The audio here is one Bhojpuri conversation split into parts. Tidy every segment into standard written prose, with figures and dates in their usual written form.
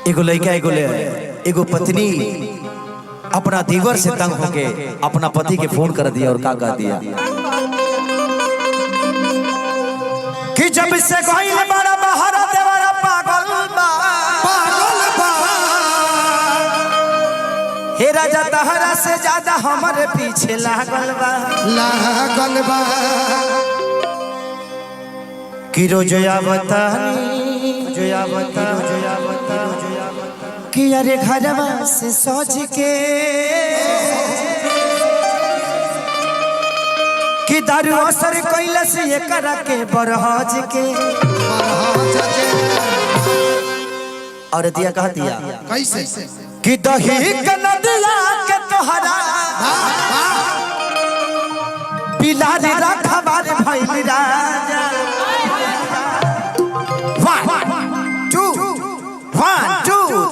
एगो लड़का एगो पत्नी अपना दीवर से तंग होके अपना पति के फोन कर दिया और का कह दिया कि जब से गइल बड़ा बहरा देवरा पागल बा हे राजा तहरा से ज्यादा हमारे पीछे लागल बा कि रोजया बतानी कि अरे घरवा से सोच के कि दारू असर कोइला से ये करा के बरहज के और दिया कह दिया कैसे कि दही के नदिया के तोहरा बिलारी रखवार भइल राजा 1 2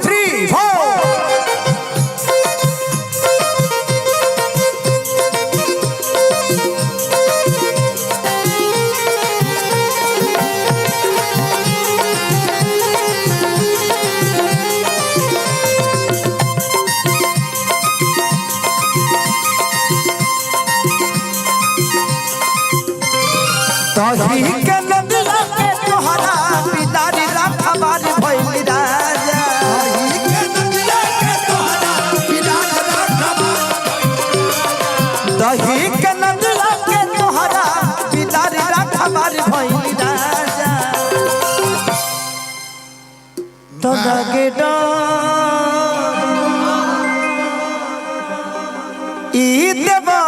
3 4 दही के नदिया के तोहरा बिलारी रखवार भइल राजा दही के नदिया के तोहरा बिलारी रखवार भइल राजा तो लगे ई देवा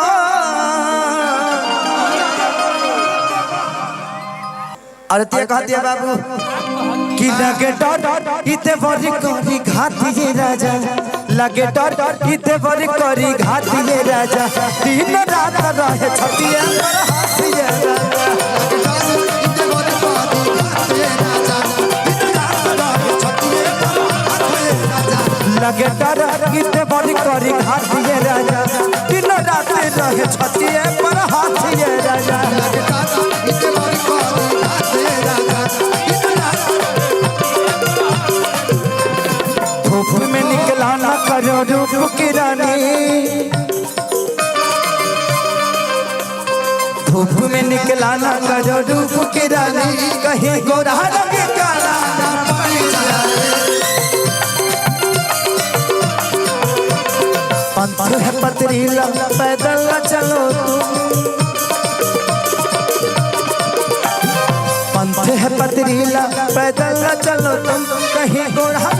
अरे कह दिया बाबू कि लगे डर इते बड़ी करी घाती ये राजा लगे डर इते बड़ी करी घाती ये राजा दिन रात रहे छतिया हाथी ये लगे डर इते बड़ी करी घाती ये राजा दिन रात रहे छतिया पर हाथी ये राजा धूप में निकला ना करो रूप की रानी धूप में निकला ना करो रूप की रानी कहीं गोरा लगे काला पंथ है पथरीला पैदल न चलो पंथ है पथरीला पैदल न चलो तुम कहीं गोरा